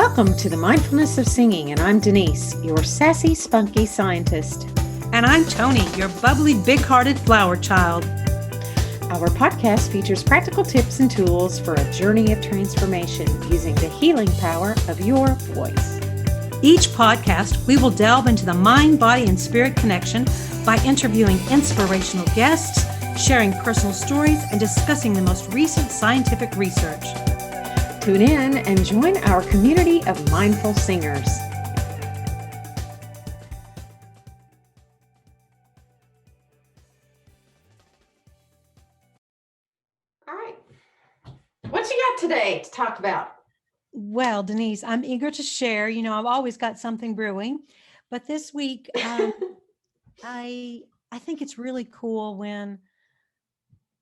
Welcome to the Mindfulness of Singing, and I'm Denise, your sassy, spunky scientist. And I'm Toni, your bubbly, big-hearted flower child. Our podcast features practical tips and tools for a journey of transformation using the healing power of your voice. Each podcast, we will delve into the mind, body, and spirit connection by interviewing inspirational guests, sharing personal stories, and discussing the most recent scientific research. Tune in and join our community of mindful singers. All right. What you got today to talk about? Well, Denise, I'm eager to share. You know, I've always got something brewing, but this week, I think it's really cool when,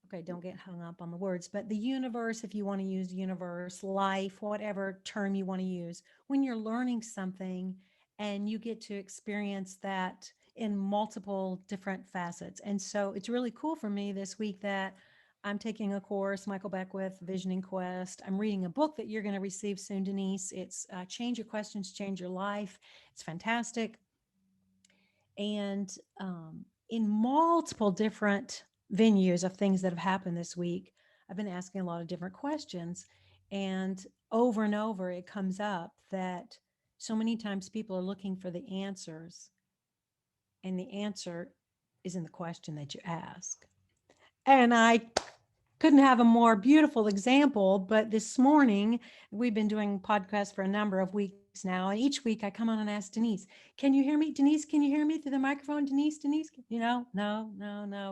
okay, don't get hung up on the words, but the universe, if you want to use universe, life, whatever term you want to use, when you're learning something and you get to experience that in multiple different facets. And so it's really cool for me this week that I'm taking a course, Michael Beckwith, Visioning Quest. I'm reading a book that you're going to receive soon, Denise. It's Change Your Questions, Change Your Life. It's fantastic. And in multiple different venues of things that have happened this week, I've been asking a lot of different questions. And over, it comes up that so many times people are looking for the answers, and the answer is in the question that you ask. And I couldn't have a more beautiful example, but this morning we've been doing podcasts for a number of weeks now, and each week I come on and ask Denise, can you hear me? Denise, can you hear me through the microphone? Denise, you know, no.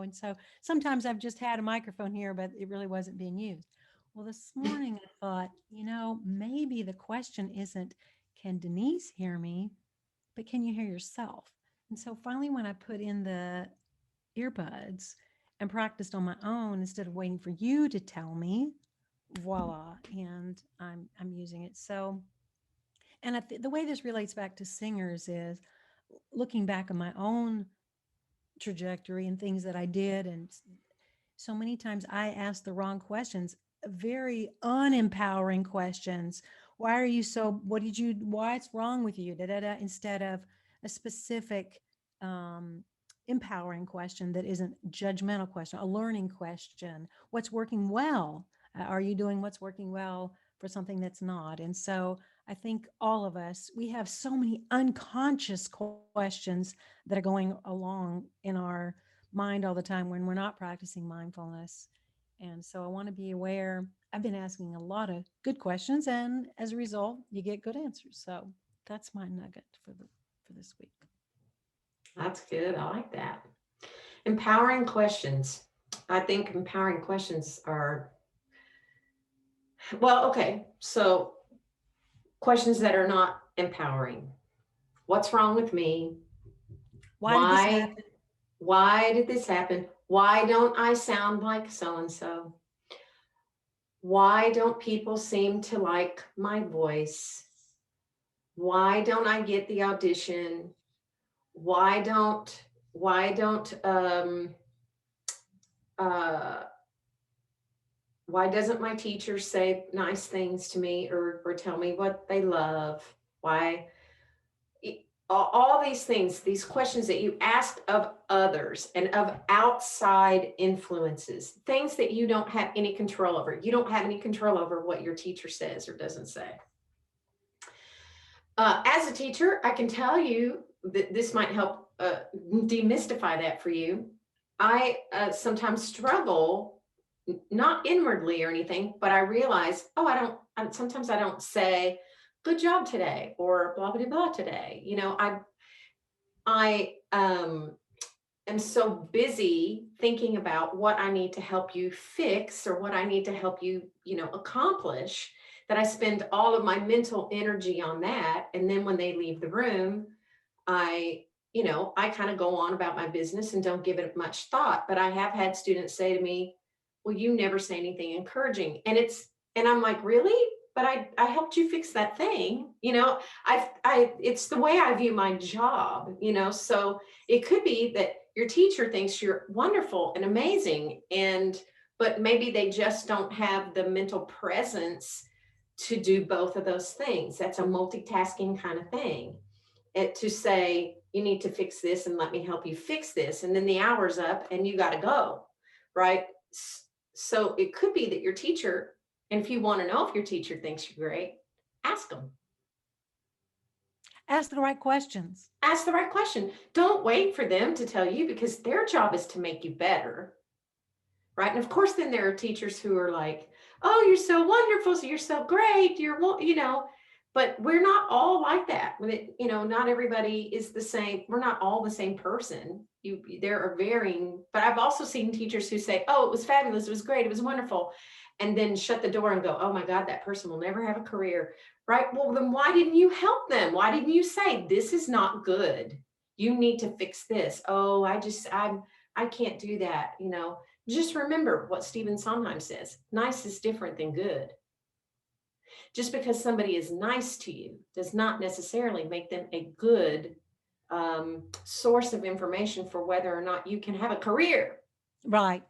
And so sometimes I've just had a microphone here, but it really wasn't being used. Well, this morning I thought, you know, maybe the question isn't, can Denise hear me, but can you hear yourself? And so finally, when I put in the earbuds and practiced on my own instead of waiting for you to tell me, voila, and I'm using it. So, and the way this relates back to singers is looking back on my own trajectory and things that I did, and so many times I asked the wrong questions, very unempowering questions. Why are you so, what's wrong with you? Instead of a specific empowering question that isn't judgmental question, a learning question. What's working well? Are you doing what's working well for something that's not? And so I think all of us, we have so many unconscious questions that are going along in our mind all the time when we're not practicing mindfulness. And so I want to be aware. I've been asking a lot of good questions, and as a result, you get good answers. So that's my nugget for this week. That's good. I like that. Empowering questions. I think empowering questions are, well, okay. So questions that are not empowering. What's wrong with me? Why did this happen? Why don't I sound like so-and-so? Why don't people seem to like my voice? Why don't I get the audition? Why doesn't my teacher say nice things to me or tell me what they love? Why? All these things, these questions that you ask of others and of outside influences, things that you don't have any control over. You don't have any control over what your teacher says or doesn't say. As a teacher, I can tell you that this might help demystify that for you. I sometimes struggle, not inwardly or anything, but I realize, sometimes I don't say, good job today, or blah, blah, blah today. You know, I am so busy thinking about what I need to help you fix or what I need to help you, accomplish, that I spend all of my mental energy on that. And then when they leave the room, I kind of go on about my business and don't give it much thought. But I have had students say to me, well, you never say anything encouraging. And I'm like, really? But I helped you fix that thing. It's the way I view my job, so it could be that your teacher thinks you're wonderful and amazing, but maybe they just don't have the mental presence to do both of those things. That's a multitasking kind of thing. To say, you need to fix this and let me help you fix this. And then the hour's up and you got to go, right? So it could be that your teacher, and if you want to know if your teacher thinks you're great, ask them. Ask the right questions. Ask the right question. Don't wait for them to tell you, because their job is to make you better, right? And of course, then there are teachers who are like, oh, you're so wonderful, so you're so great, but we're not all like that. Not everybody is the same. We're not all the same person. There are varying, but I've also seen teachers who say, oh, it was fabulous, it was great, it was wonderful, and then shut the door and go, oh my God, that person will never have a career, right? Well, then why didn't you help them? Why didn't you say, this is not good, you need to fix this? Oh, I can't do that. Just remember what Stephen Sondheim says, nice is different than good. Just because somebody is nice to you does not necessarily make them a good source of information for whether or not you can have a career. Right.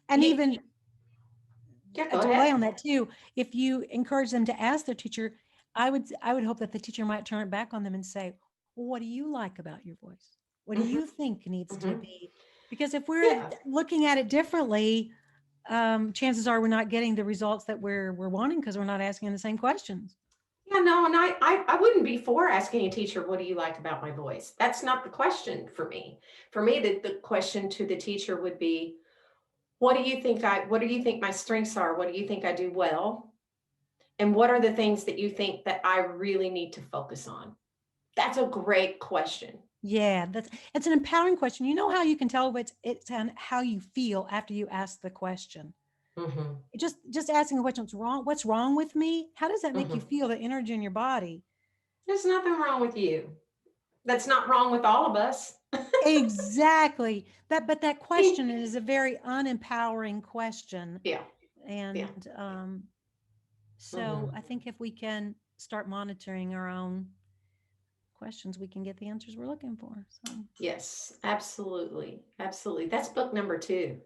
And even go to ahead. lay on that too, if you encourage them to ask their teacher, I would hope that the teacher might turn it back on them and say, well, what do you like about your voice? What do you think needs to be? Because if we're looking at it differently, chances are we're not getting the results that we're wanting, because we're not asking the same questions. Yeah, no, and I wouldn't be for asking a teacher, what do you like about my voice? That's not the question for me. For me, the question to the teacher would be, what do you think my strengths are? What do you think I do well? And what are the things that you think that I really need to focus on? That's a great question. Yeah, it's an empowering question. You know how you can tell it's how you feel after you ask the question. Mm-hmm. Just asking a question, what's wrong with me? How does that make you feel, the energy in your body? There's nothing wrong with you. That's not wrong with all of us. Exactly. But that question is a very unempowering question. Yeah. And so I think if we can start monitoring our own questions, we can get the answers we're looking for. So yes, absolutely. Absolutely. That's book number 2.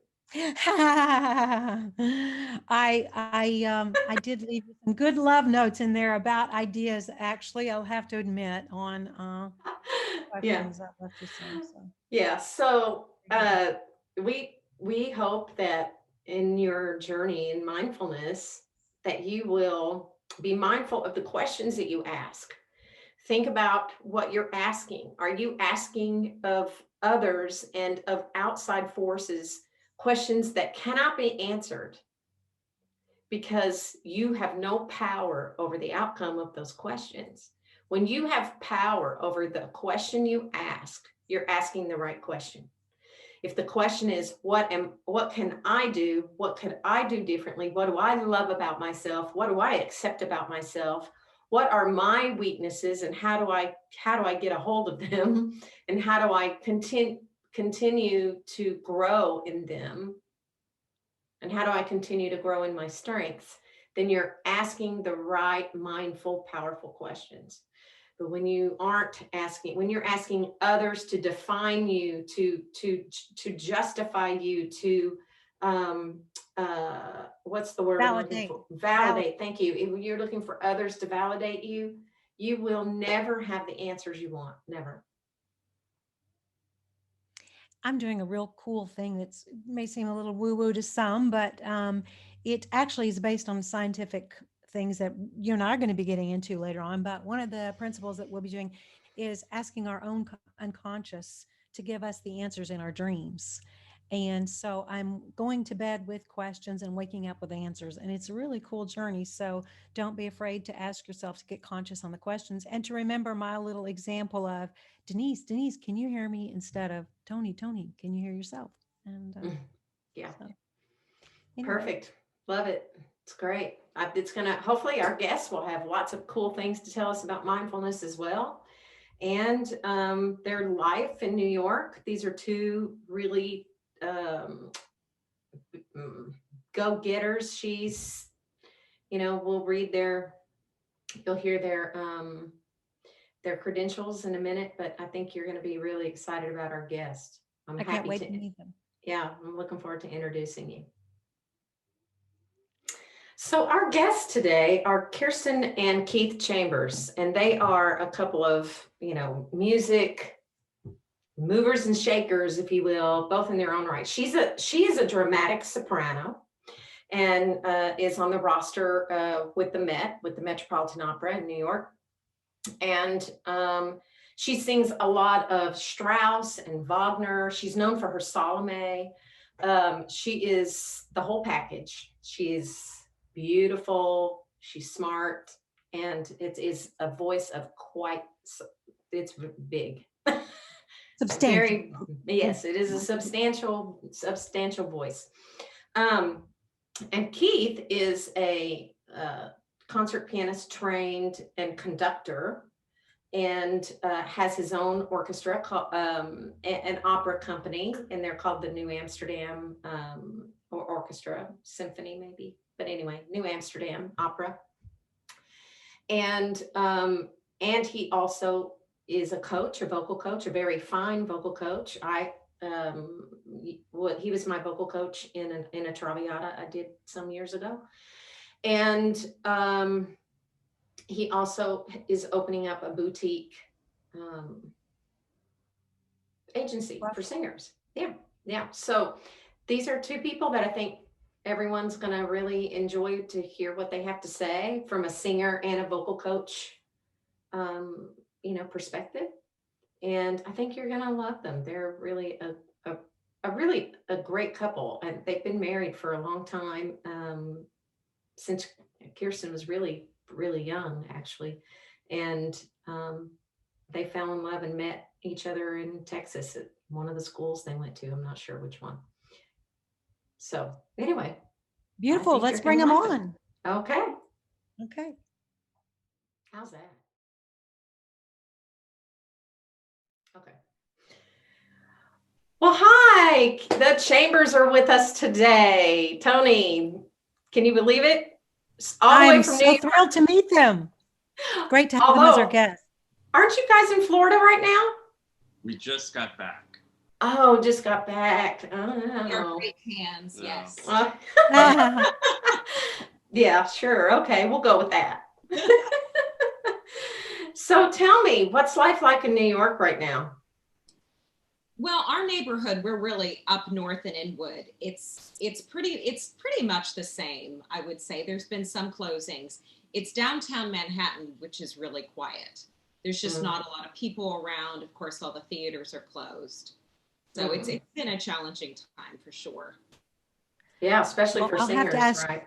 I did leave some good love notes in there about ideas. Actually, I'll have to admit on questions I'd love to say. So yeah. So we hope that in your journey in mindfulness that you will be mindful of the questions that you ask. Think about what you're asking. Are you asking of others and of outside forces questions that cannot be answered because you have no power over the outcome of those questions? When you have power over the question you ask, you're asking the right question. If the question is, what can I do? What could I do differently? What do I love about myself? What do I accept about myself? What are my weaknesses, and how do I get a hold of them? And how do I continue to grow in them? And how do I continue to grow in my strengths? Then you're asking the right, mindful, powerful questions. But when you're asking others to define you, to justify you, to what's the word I'm looking for? Validate. Thank you. If you're looking for others to validate you, you will never have the answers you want. Never. I'm doing a real cool thing that may seem a little woo-woo to some, but it actually is based on scientific things that you and I are going to be getting into later on. But one of the principles that we'll be doing is asking our own unconscious to give us the answers in our dreams. And so I'm going to bed with questions and waking up with answers. And it's a really cool journey. So don't be afraid to ask yourself to get conscious on the questions, and to remember my little example of Denise, can you hear me? Instead of Toni, can you hear yourself? And yeah. So, anyway. Perfect. Love it. It's great. Hopefully our guests will have lots of cool things to tell us about mindfulness as well. And their life in New York. These are 2 really go-getters. We'll read you'll hear their credentials in a minute, but I think you're going to be really excited about our guest. I can't wait to meet them. Yeah, I'm looking forward to introducing you. So our guests today are Kirsten and Keith Chambers, and they are a couple of, music movers and shakers, if you will, both in their own right. She is a dramatic soprano and is on the roster with the Metropolitan Opera in New York. And she sings a lot of Strauss and Wagner. She's known for her Salome. She is the whole package. She's beautiful, she's smart, and it is a voice of it's big. Substantial. Yes, it is a substantial voice. And Keith is a concert pianist trained and conductor, and has his own orchestra called an opera company, and they're called the New Amsterdam Orchestra Symphony, maybe. But anyway, New Amsterdam Opera. And he also is a vocal coach, a very fine vocal coach. He was my vocal coach in a Traviata I did some years ago. And he also is opening up a boutique agency for singers. Yeah. So these are two people that I think everyone's going to really enjoy to hear what they have to say from a singer and a vocal coach, perspective. And I think you're going to love them. They're really a great couple, and they've been married for a long time, since Kirsten was really, really young, actually. And they fell in love and met each other in Texas at one of the schools they went to. I'm not sure which one. So anyway. Beautiful. Let's bring them on. Okay. How's that? Okay. Well, hi. The Chambers are with us today. Toni, can you believe it? I'm so thrilled to meet them. Great to have them as our guests. Aren't you guys in Florida right now? We just got back. Oh, just got back. Your great hands, No. yes. Yeah, sure. Okay, we'll go with that. So tell me, what's life like in New York right now? Well, our neighborhood, we're really up north in Inwood. It's pretty much the same, I would say. There's been some closings. It's downtown Manhattan, which is really quiet. There's just not a lot of people around. Of course, all the theaters are closed. So it's been a challenging time for sure. Yeah, especially for singers, right?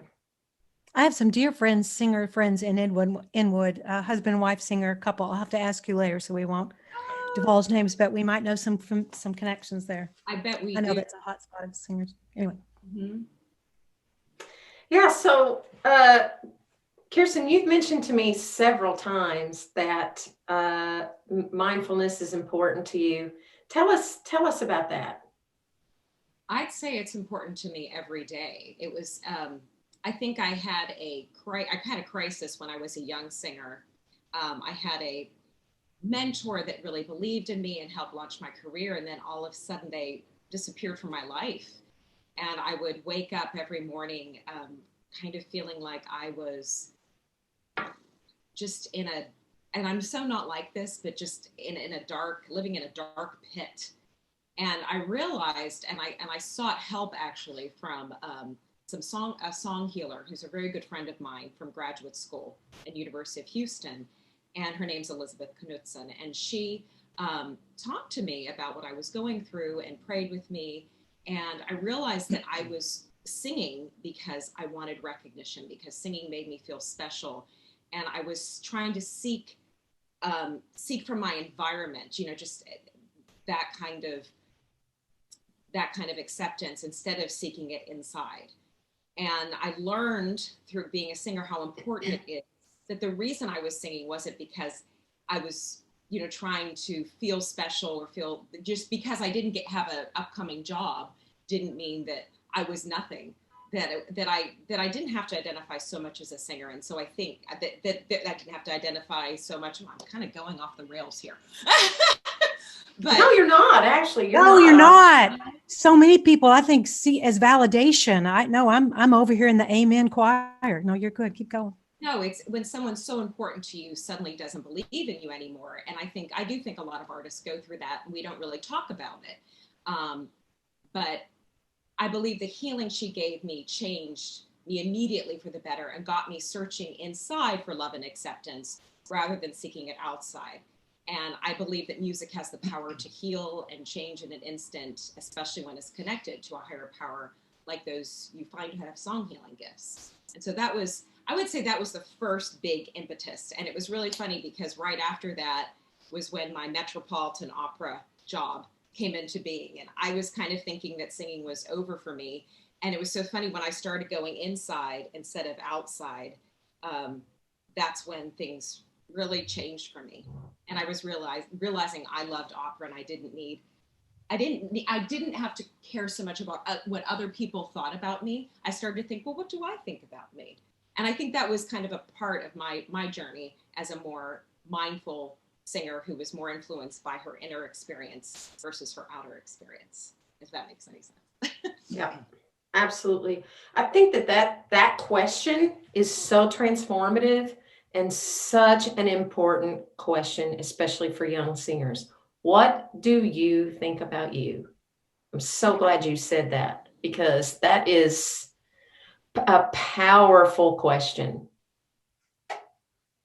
I have some dear friends, singer friends in Inwood, husband and wife singer couple. I'll have to ask you later, so we won't divulge names, but we might know some connections there. I bet we I know do. that's a hot spot of singers. Anyway. Mm-hmm. Yeah, so Kirsten, you've mentioned to me several times that mindfulness is important to you. Tell us about that. I'd say it's important to me every day. It was, I think I had a crisis when I was a young singer. I had a mentor that really believed in me and helped launch my career. And then all of a sudden they disappeared from my life. And I would wake up every morning kind of feeling like I was just and I'm so not like this, but just living in a dark pit. And I realized, and I sought help actually from a song healer who's a very good friend of mine from graduate school at University of Houston. And her name's Elizabeth Knudsen. And she talked to me about what I was going through and prayed with me. And I realized that I was singing because I wanted recognition, because singing made me feel special. And I was trying to seek from my environment, just that kind of acceptance instead of seeking it inside. And I learned through being a singer how important it is that the reason I was singing wasn't because I was, trying to feel special or feel, just because I didn't have an upcoming job didn't mean that I was nothing. That I didn't have to identify so much as a singer. And so I think that I didn't have to identify so much. I'm kind of going off the rails here. But no, you're not, actually. You're not. so many people, I think, see as validation. I know I'm over here in the amen choir. No, you're good. Keep going. No, it's when someone's so important to you suddenly doesn't believe in you anymore. And I do think a lot of artists go through that, and we don't really talk about it. But I believe the healing she gave me changed me immediately for the better and got me searching inside for love and acceptance rather than seeking it outside. And I believe that music has the power to heal and change in an instant, especially when it's connected to a higher power, like those you find who have song healing gifts. And so I would say that was the first big impetus. And it was really funny because right after that was when my Metropolitan Opera job came into being. And I was kind of thinking that singing was over for me. And it was so funny when I started going inside instead of outside, that's when things really changed for me. And I was realizing I loved opera, and I didn't have to care so much about what other people thought about me. I started to think, well, what do I think about me? And I think that was kind of a part of my journey as a more mindful singer who was more influenced by her inner experience versus her outer experience, if that makes any sense. Yeah, absolutely. I think that question is so transformative and such an important question, especially for young singers. What do you think about you? I'm so glad you said that, because that is a powerful question.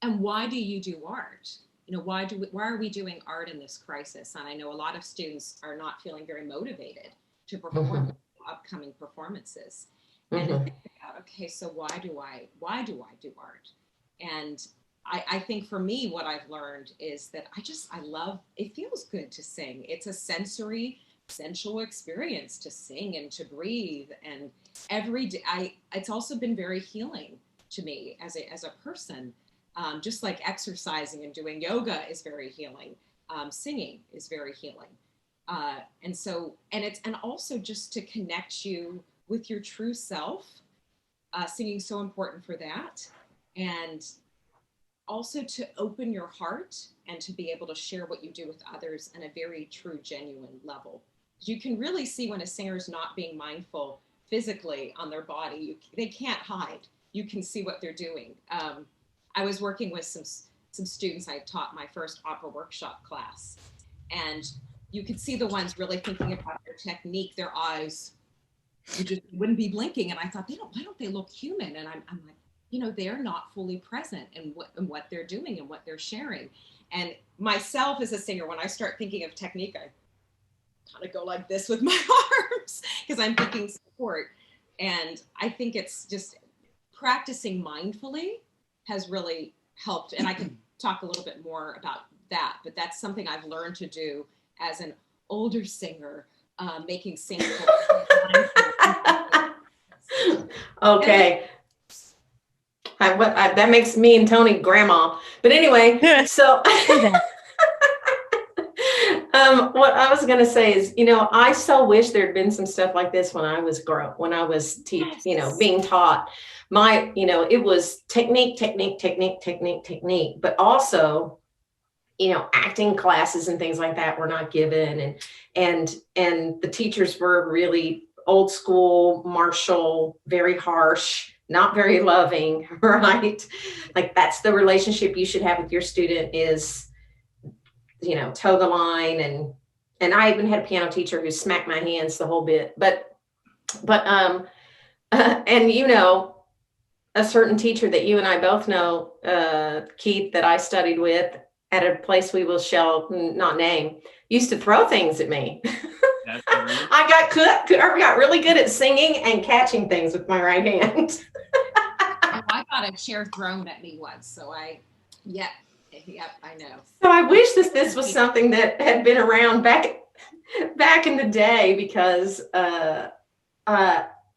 And why do you do art? You know, why are we doing art in this crisis? And I know a lot of students are not feeling very motivated to perform upcoming performances. And to think about, okay, so why do I do art? And I think for me, what I've learned is that I love, it feels good to sing. It's a sensual experience to sing and to breathe. And every day, it's also been very healing to me as a person. Just like exercising and doing yoga is very healing. Singing is very healing. And also just to connect you with your true self. Singing is so important for that. And also to open your heart and to be able to share what you do with others in a very true, genuine level. You can really see when a singer is not being mindful physically on their body. They can't hide. You can see what they're doing. I was working with some students. I taught my first opera workshop class, and you could see the ones really thinking about their technique, their eyes. You just wouldn't be blinking. And I thought, why don't they look human? And I'm like, they're not fully present in what they're doing and what they're sharing. And myself as a singer, when I start thinking of technique, I kind of go like this with my arms because I'm thinking support. And I think it's just practicing mindfully has really helped. And I can talk a little bit more about that, but that's something I've learned to do as an older singer, making singing. Okay. That makes me and Toni grandma. But anyway, so what I was going to say is, I so wish there'd been some stuff like this when I was being taught. It was technique, but also, acting classes and things like that were not given. And the teachers were really old school, martial, very harsh, not very loving, right? Like that's the relationship you should have with your student is, toe the line. And I even had a piano teacher who smacked my hands the whole bit, but a certain teacher that you and I both know, Keith, that I studied with at a place we shall not name, used to throw things at me. I got really good at singing and catching things with my right hand. I got a chair thrown at me once, so Yep, I know. So I wish this was something that had been around back in the day, because and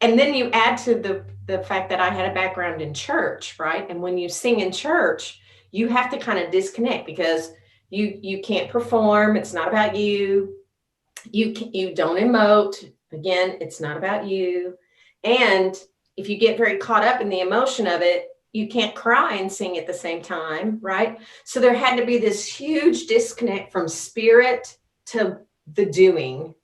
then you add to the fact that I had a background in church, right? And when you sing in church, you have to kind of disconnect because you can't perform. It's not about you. You don't emote. Again, it's not about you. And if you get very caught up in the emotion of it, you can't cry and sing at the same time, right? So there had to be this huge disconnect from spirit to the doing.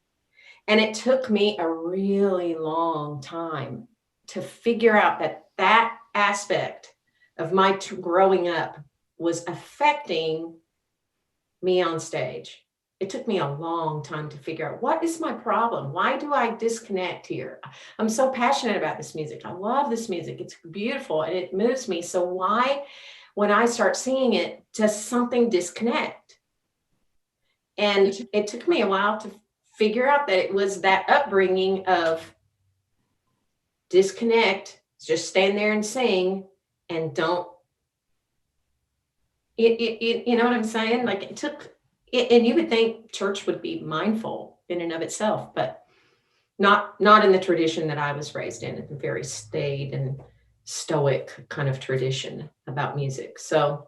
And it took me a really long time to figure out that that aspect of my growing up was affecting me on stage. It took me a long time to figure out, what is my problem? Why do I disconnect here? I'm so passionate about this music. I love this music. It's beautiful and it moves me. So why, when I start singing it, does something disconnect? And it took me a while to figure out that it was that upbringing of disconnect, just stand there and sing, and don't, you know what I'm saying? Like, it took it, and you would think church would be mindful in and of itself, but not in the tradition that I was raised in. It's a very staid and stoic kind of tradition about music. So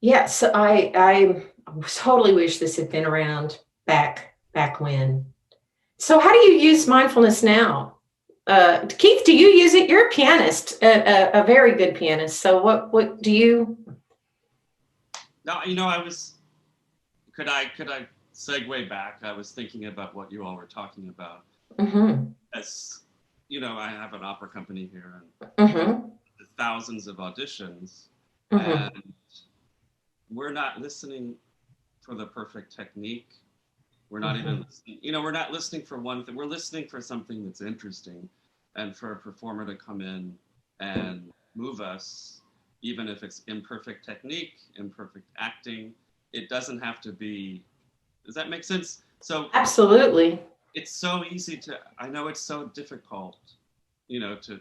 yeah, so I totally wish this had been around back when. So how do you use mindfulness now? Keith, do you use it? You're a pianist, a very good pianist. So what do you? No, could I segue back? I was thinking about what you all were talking about. Mm-hmm. As I have an opera company here, Mm-hmm. and thousands of auditions, Mm-hmm. and we're not listening for the perfect technique. We're not even listening. We're not listening for one thing. We're listening for something that's interesting, and for a performer to come in and move us, even if it's imperfect technique, imperfect acting. It doesn't have to be. Does that make sense? So Absolutely. it's so easy to. I know it's so difficult, to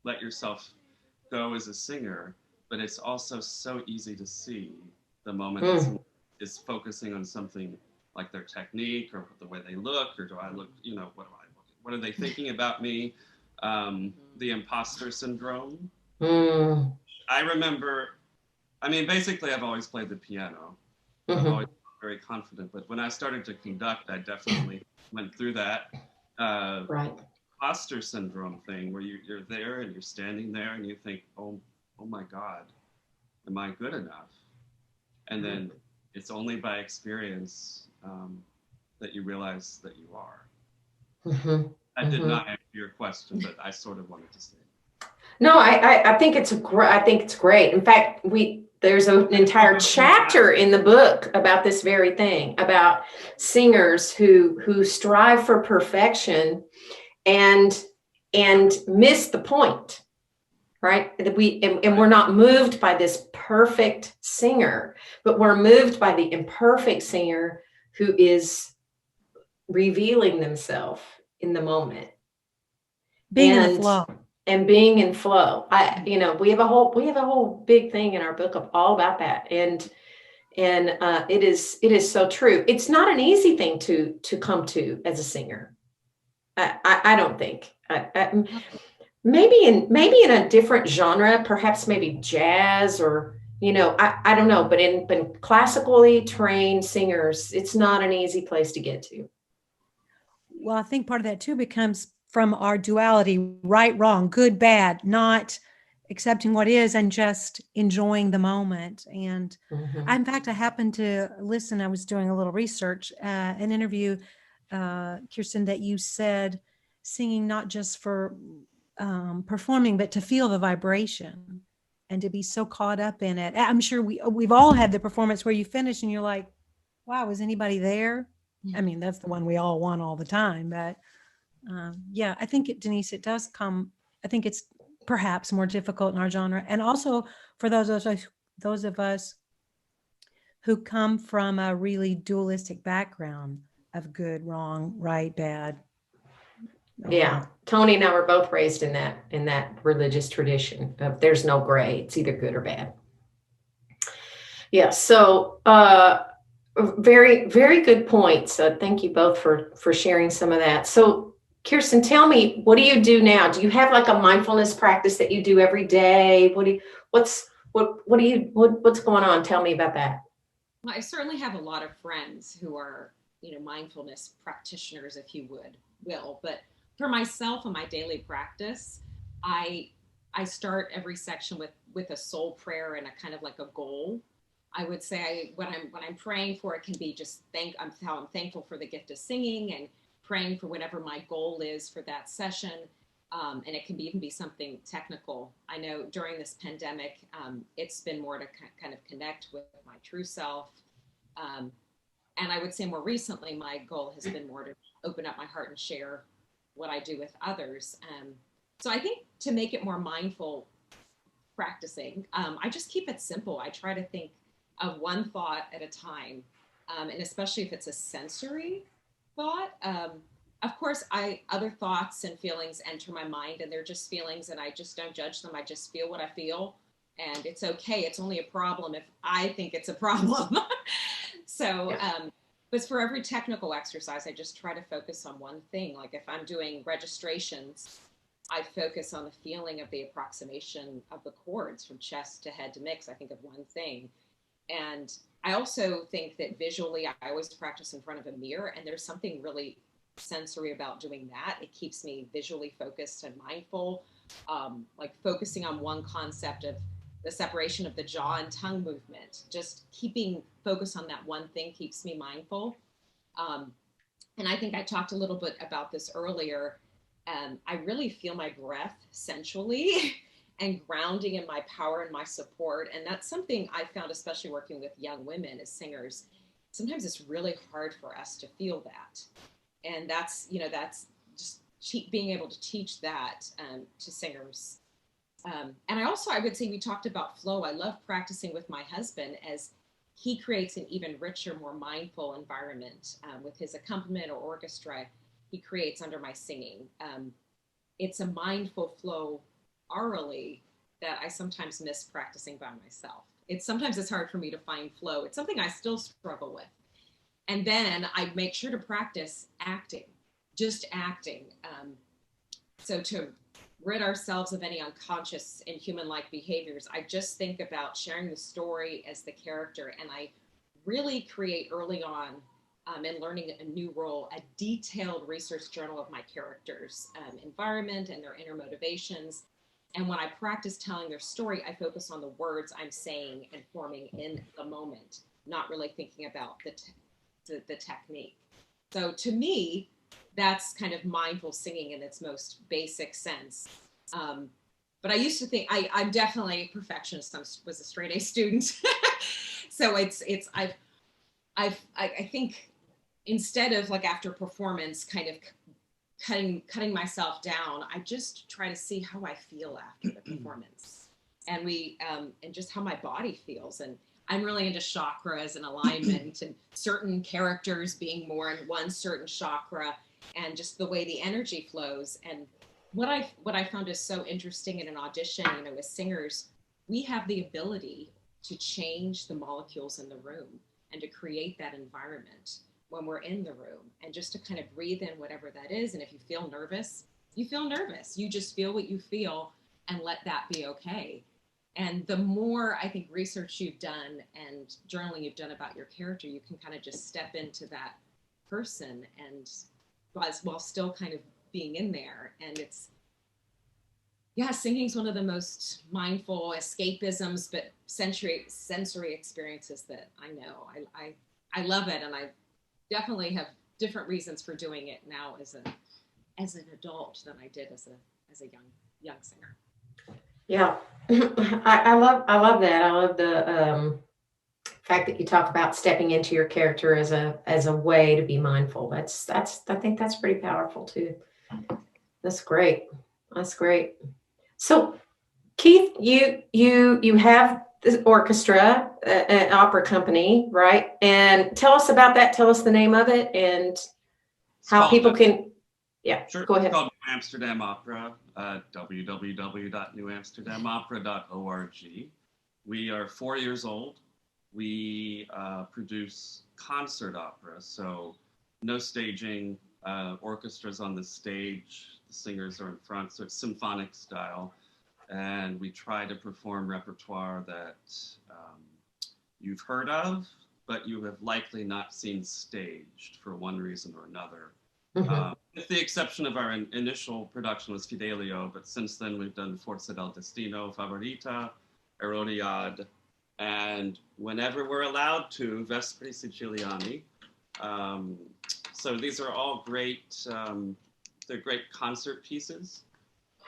let yourself go as a singer, but it's also so easy to see the moment that someone is focusing on something like their technique or the way they look, or do I look, what are they thinking about me? The imposter syndrome. I remember, basically I've always played the piano. I've always been very confident, but when I started to conduct, I definitely went through that Right. imposter syndrome thing where you're there and you're standing there and you think, oh my God, am I good enough? And then it's only by experience that you realize that you are. I did not answer your question, but I sort of wanted to say. No, I think it's great. In fact, there's an entire chapter in the book about this very thing, about singers who strive for perfection and miss the point, right? And we're not moved by this perfect singer, but we're moved by the imperfect singer who is revealing themselves in the moment. Being in the flow. And being in flow. We have a whole big thing in our book all about that. And it is so true. It's not an easy thing to come to as a singer. I don't think. Maybe in a different genre, perhaps maybe jazz or I don't know, but in classically trained singers, it's not an easy place to get to. Well, I think part of that too becomes from our duality, right, wrong, good, bad, not accepting what is and just enjoying the moment. And in fact, I happened to listen, I was doing a little research, an interview, Kirsten, that you said singing not just for performing, but to feel the vibration and to be so caught up in it. I'm sure we've all had the performance where you finish and you're like, wow, was anybody there? That's the one we all want all the time, but yeah, I think Denise, it does come, I think it's perhaps more difficult in our genre. And also for those of us who come from a really dualistic background of good, wrong, right, bad. Yeah. Toni and I were both raised in that religious tradition of there's no gray, it's either good or bad. Yeah. So, very, very good points. Thank you both for sharing some of that. So Kirsten, tell me, what do you do now? Do you have like a mindfulness practice that you do every day? What's going on? Tell me about that. Well, I certainly have a lot of friends who are, mindfulness practitioners, if you will. But for myself and my daily practice, I start every section with a soul prayer and a kind of like a goal. I would say when I'm praying for, it can be just how I'm thankful for the gift of singing and praying for whatever my goal is for that session. And it can even be something technical. I know during this pandemic, it's been more to kind of connect with my true self. And I would say more recently, my goal has been more to open up my heart and share what I do with others. So I think to make it more mindful practicing, I just keep it simple. I try to think of one thought at a time. And especially if it's a sensory thought, of course, other thoughts and feelings enter my mind, and they're just feelings, and I just don't judge them. I just feel what I feel, and it's okay. It's only a problem if I think it's a problem. So, but for every technical exercise, I just try to focus on one thing. Like if I'm doing registrations, I focus on the feeling of the approximation of the chords from chest to head to mix. I think of one thing. And I also think that visually, I always practice in front of a mirror, and there's something really sensory about doing that. It keeps me visually focused and mindful, like focusing on one concept of the separation of the jaw and tongue movement. Just keeping focus on that one thing keeps me mindful. And I think I talked a little bit about this earlier. I really feel my breath sensually and grounding in my power and my support. And that's something I found, especially working with young women as singers. Sometimes it's really hard for us to feel that. And that's just being able to teach that to singers. And I would say we talked about flow. I love practicing with my husband as he creates an even richer, more mindful environment with his accompaniment or orchestra he creates under my singing. It's a mindful flow orally that I sometimes miss practicing by myself. Sometimes it's hard for me to find flow. It's something I still struggle with. And then I make sure to practice acting, just acting. So to rid ourselves of any unconscious and human-like behaviors, I just think about sharing the story as the character. And I really create early on in learning a new role, a detailed research journal of my characters' environment and their inner motivations. And when I practice telling their story, I focus on the words I'm saying and forming in the moment, not really thinking about the technique. So to me, that's kind of mindful singing in its most basic sense. But I used to think I'm definitely a perfectionist. I was a straight A student. So I think instead of like after performance kind of cutting myself down, I just try to see how I feel after the performance and and just how my body feels. And I'm really into chakras and alignment and certain characters being more in one certain chakra and just the way the energy flows. And what I found is so interesting in an audition, as singers, we have the ability to change the molecules in the room and to create that environment when we're in the room, and just to kind of breathe in whatever that is. And if you feel nervous, you feel nervous. You just feel what you feel and let that be okay. And the more, I think, research you've done and journaling you've done about your character, you can kind of just step into that person and while still kind of being in there. And singing is one of the most mindful escapisms, but sensory experiences that I know. I love it, and I definitely have different reasons for doing it now as an adult than I did as a young singer. Yeah, I love that. I love the fact that you talk about stepping into your character as a way to be mindful. I think that's pretty powerful too. That's great. So, Keith, you have this orchestra, an opera company, right? And tell us about that. Tell us the name of it and how people can. Yeah, sure. Go ahead. It's called New Amsterdam Opera, www.newamsterdamopera.org. We are 4 years old. We produce concert opera, so no staging, orchestras on the stage, the singers are in front, so it's symphonic style. And we try to perform repertoire that you've heard of, but you have likely not seen staged for one reason or another. Mm-hmm. With the exception of our initial production was Fidelio, but since then we've done Forza del Destino, Favorita, Erodiad, And whenever we're allowed to, Vespri Siciliani. So these are all great, they're great concert pieces.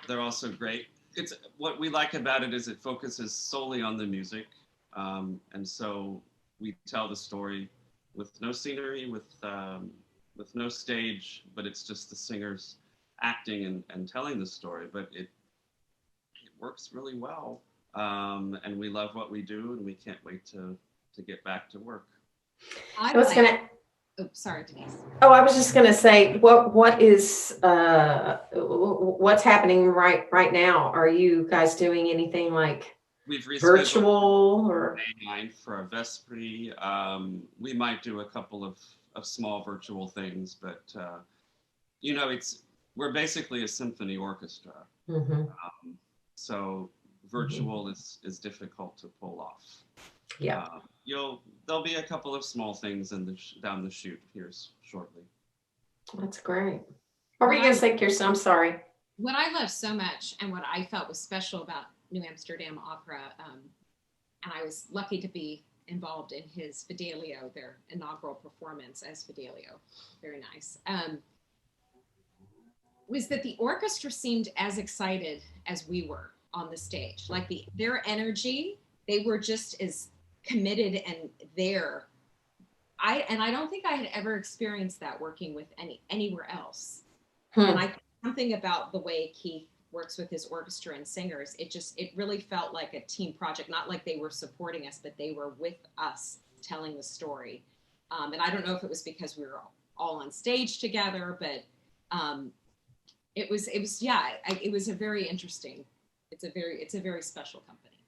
They're also great. It's what we like about it is it focuses solely on the music. And so we tell the story with no scenery, with no stage, but it's just the singers acting and telling the story. But it works really well. And we love what we do, and we can't wait to get back to work. I was gonna. Oh, sorry, Denise. Oh, I was just gonna say, what is what's happening right now? Are you guys doing anything like We've virtual or May 9th for our Vespri? We might do a couple of small virtual things, but we're basically a symphony orchestra. Mm-hmm. So virtual is difficult to pull off. Yeah. There'll be a couple of small things down the chute here shortly. That's great. What were you gonna say, Kirsten? I'm sorry. What I love so much and what I felt was special about New Amsterdam Opera, and I was lucky to be involved in his Fidelio, their inaugural performance as Fidelio. Very nice. Was that the orchestra seemed as excited as we were on the stage. Like their energy, they were just as committed and there. I don't think I had ever experienced that working with anywhere else. And I think something about the way Keith works with his orchestra and singers, it really felt like a team project, not like they were supporting us, but they were with us telling the story. And I don't know if it was because we were all on stage together, but it was a very interesting. It's a very special company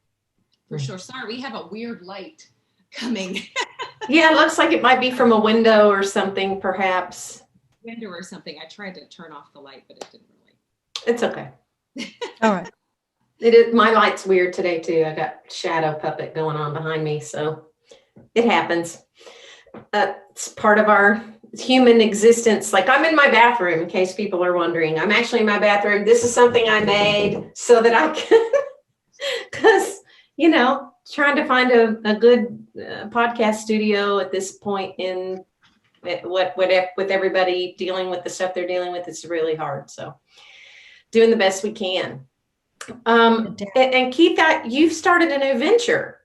for sure. Sorry, we have a weird light coming. Yeah, it looks like it might be from a window or something, perhaps. Window or something. I tried to turn off the light, but it didn't really. It's okay. All right. It is. My light's weird today too. I got shadow puppet going on behind me, so it happens. It's part of our human existence. Like I'm in my bathroom, in case people are wondering. I'm actually in my bathroom. This is something I made so that I can, because trying to find a good podcast studio at this point in with everybody dealing with the stuff they're dealing with, it's really hard. So doing the best we can. And Keith, you've started a new venture.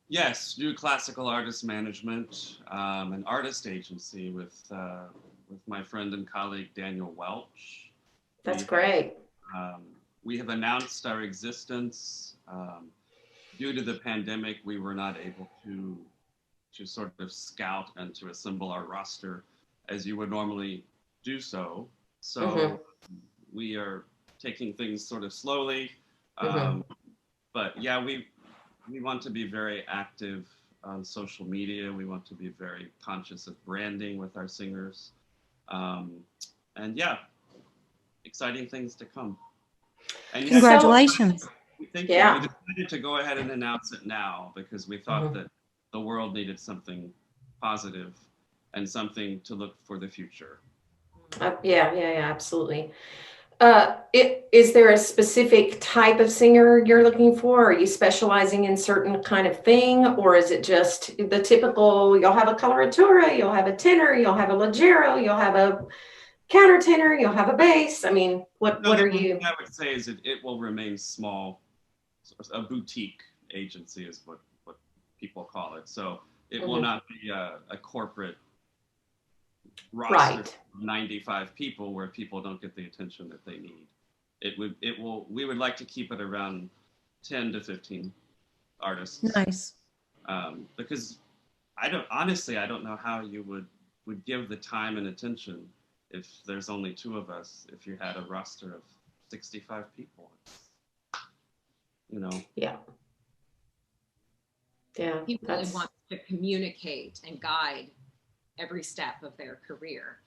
Yes, new classical artist management, an artist agency with my friend and colleague Daniel Welch. That's great. We have announced our existence. Due to the pandemic, we were not able to sort of scout and to assemble our roster as you would normally do so. So we are taking things sort of slowly. But yeah, we want to be very active on social media. We want to be very conscious of branding with our singers. And yeah, exciting things to come. And congratulations. Thank you. We decided to go ahead and announce it now because we thought that the world needed something positive and something to look for the future. Yeah, absolutely. Is there a specific type of singer you're looking for? Are you specializing in certain kind of thing, or is it just the typical, you'll have a coloratura, you'll have a tenor, you'll have a leggero, you'll have a countertenor, you'll have a bass? I mean, what are you? I would say is it will remain small. A boutique agency is what people call it. So it will not be a corporate roster of 95 people where people don't get the attention that they need. We would like to keep it around 10 to 15 artists. Nice. Because I don't know how you would give the time and attention if there's only two of us, if you had a roster of 65 people. Yeah. People really want to communicate and guide every step of their career.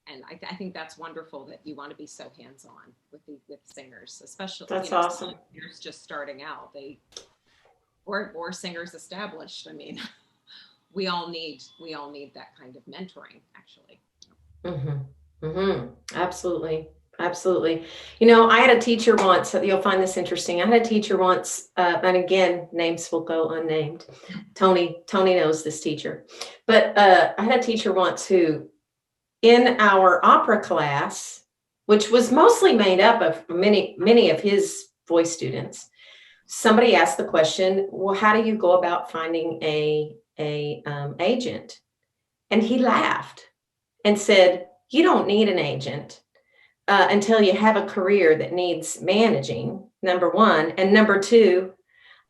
And I think that's wonderful that you want to be so hands-on with singers, especially that's awesome. Singers just starting out, or singers established. I mean, we all need that kind of mentoring, actually. Absolutely. Absolutely. You know, I had a teacher once, you'll find this interesting. I had a teacher once, and again, names will go unnamed. Toni knows this teacher. But I had a teacher once who, in our opera class, which was mostly made up of many of his voice students, somebody asked the question, well, how do you go about finding a agent? And he laughed and said, you don't need an agent until you have a career that needs managing, number one. And number two,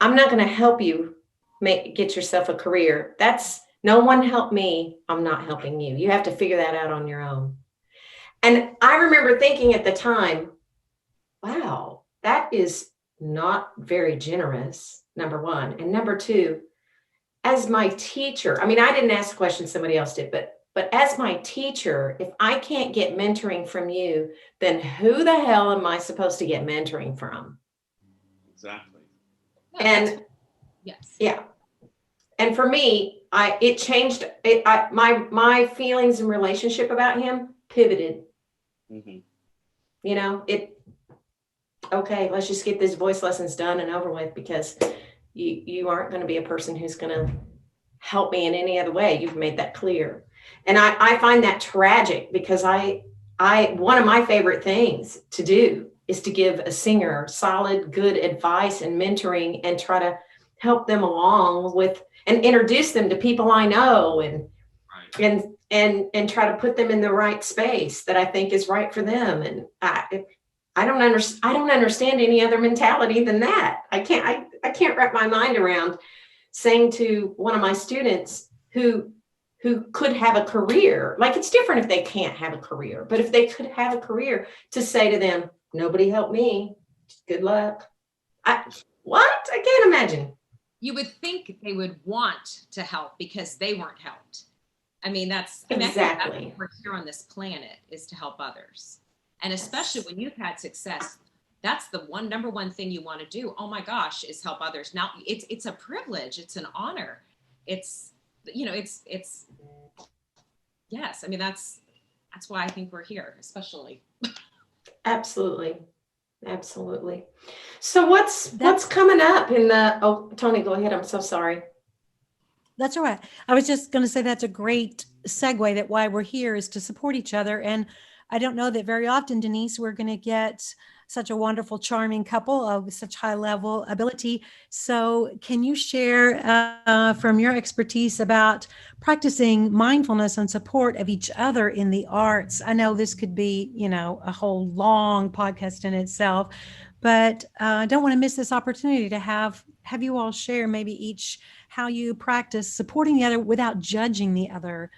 I'm not going to help you get yourself a career. That's no one helped me. I'm not helping you. You have to figure that out on your own. And I remember thinking at the time, wow, that is not very generous, number one. And number two, as my teacher, I mean, I didn't ask the question, somebody else did, but as my teacher, if I can't get mentoring from you, then who the hell am I supposed to get mentoring from? Exactly. Yeah, And yes. yeah. And for me, it changed my feelings and relationship about him pivoted. Mm-hmm. You know, okay, let's just get these voice lessons done and over with, because you aren't going to be a person who's going to help me in any other way. You've made that clear. And I find that tragic, because one of my favorite things to do is to give a singer solid, good advice and mentoring, and try to help them along with, and introduce them to people I know, and Right. and try to put them in the right space that I think is right for them. And I don't understand any other mentality than that. I can't wrap my mind around saying to one of my students who could have a career, like, it's different if they can't have a career, but if they could have a career, to say to them, nobody helped me, good luck. What? I can't imagine. You would think they would want to help because they weren't helped. I mean, I think that's Exactly. what we're here on this planet, is to help others. And especially when you've had success, that's the number one thing you want to do. Oh my gosh, is help others. Now it's a privilege. It's an honor. It's yes. I mean, that's why I think we're here, especially. Absolutely. So what's coming up in Toni, go ahead. I'm so sorry. That's all right. I was just going to say that's a great segue, that why we're here is to support each other. And I don't know that very often, Denise, we're going to get such a wonderful, charming couple of such high level ability. So can you share from your expertise about practicing mindfulness and support of each other in the arts? I know this could be, a whole long podcast in itself, but I don't want to miss this opportunity to have you all share maybe each how you practice supporting the other without judging the other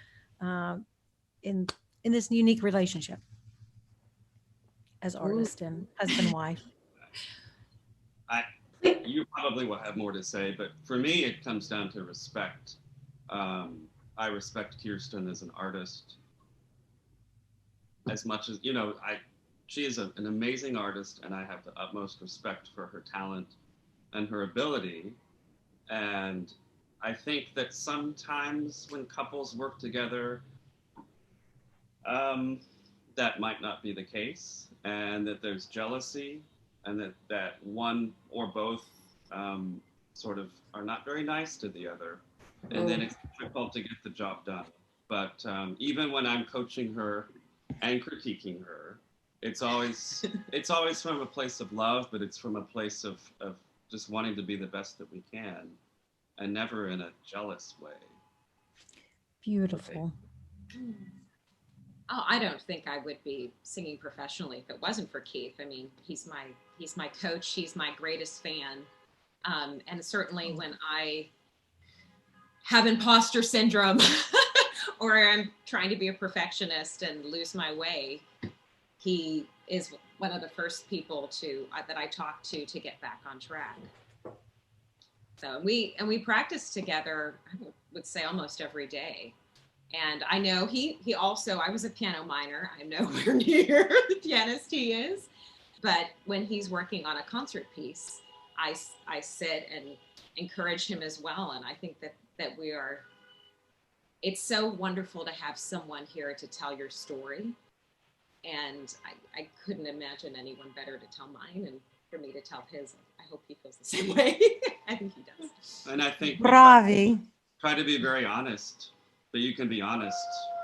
in this unique relationship as artist and husband and wife. You probably will have more to say, but for me, it comes down to respect. I respect Kirsten as an artist as much as, she is an amazing artist, and I have the utmost respect for her talent and her ability. And I think that sometimes when couples work together, that might not be the case, and that there's jealousy, and that one or both sort of are not very nice to the other, and then it's difficult to get the job done. But even when I'm coaching her and critiquing her, it's always from a place of love, but it's from a place of just wanting to be the best that we can, and never in a jealous way. Beautiful. Oh, I don't think I would be singing professionally if it wasn't for Keith. I mean, he's my coach. He's my greatest fan. And certainly when I have imposter syndrome or I'm trying to be a perfectionist and lose my way, he is one of the first people that I talk to get back on track. So we practice together, I would say, almost every day. And I know he also, I was a piano minor. I'm nowhere near the pianist he is. But when he's working on a concert piece, I sit and encourage him as well. And I think that it's so wonderful to have someone here to tell your story And I couldn't imagine anyone better to tell mine and for me to tell his. I hope he feels the same way. I think he does. And I think Bravi. try to be very honest, but you can be honest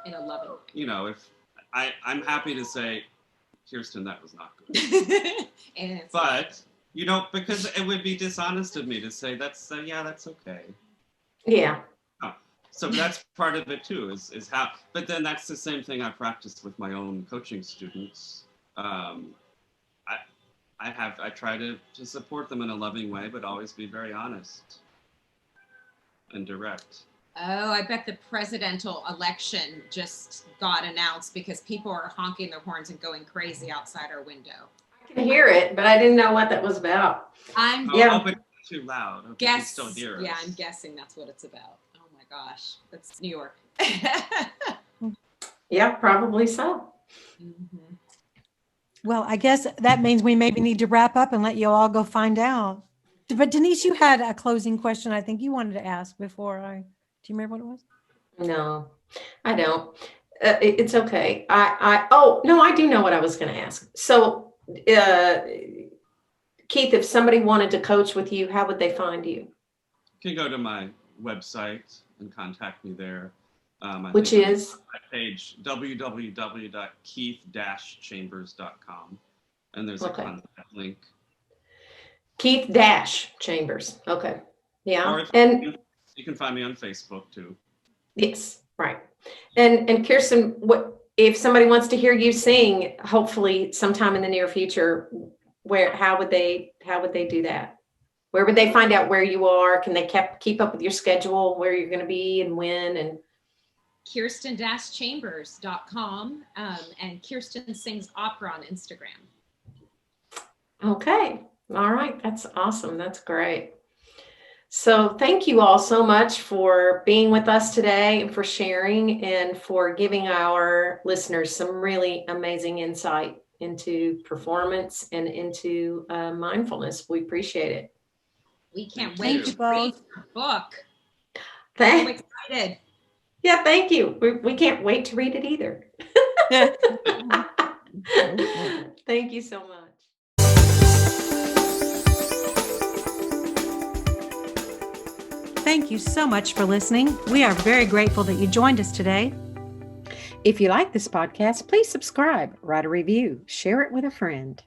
In a loving way. You know, if I'm happy to say, Kirsten, that was not good. And it's But you know, because it would be dishonest of me to say that's okay. Yeah. So that's part of it too, is how. But then that's the same thing I practice with my own coaching students. I try to support them in a loving way, but always be very honest and direct. Oh, I bet the presidential election just got announced because people are honking their horns and going crazy outside our window. I can hear it, but I didn't know what that was about. I'm Oh, but it's too loud. Okay, you can still hear us. Yeah, I'm guessing that's what it's about. Oh my gosh, that's New York. Yeah, probably so. Mm-hmm. Well, I guess that means we maybe need to wrap up and let you all go find out. But Denise, you had a closing question I think you wanted to ask before do you remember what it was? No, I don't. It's okay. Oh, no, I do know what I was going to ask. So, Keith, if somebody wanted to coach with you, how would they find you? You can go to my website and contact me there. Which is? My page, www.keith-chambers.com. And there's a contact link. Keith-Chambers. Okay. Yeah. And you can find me on Facebook too. Yes. Right. And Kirsten, what if somebody wants to hear you sing, hopefully sometime in the near future, how would they do that? Where would they find out where you are? Can they keep up with your schedule, where you're going to be and when? And Kirsten-Chambers.com and Kirsten Sings Opera on Instagram. Okay. All right. That's awesome. That's great. So thank you all so much for being with us today and for sharing and for giving our listeners some really amazing insight into performance and into mindfulness. We appreciate it. We can't wait to read your book. I'm excited. Yeah, thank you. We can't wait to read it either. Thank you so much. Thank you so much for listening. We are very grateful that you joined us today. If you like this podcast, please subscribe, write a review, share it with a friend.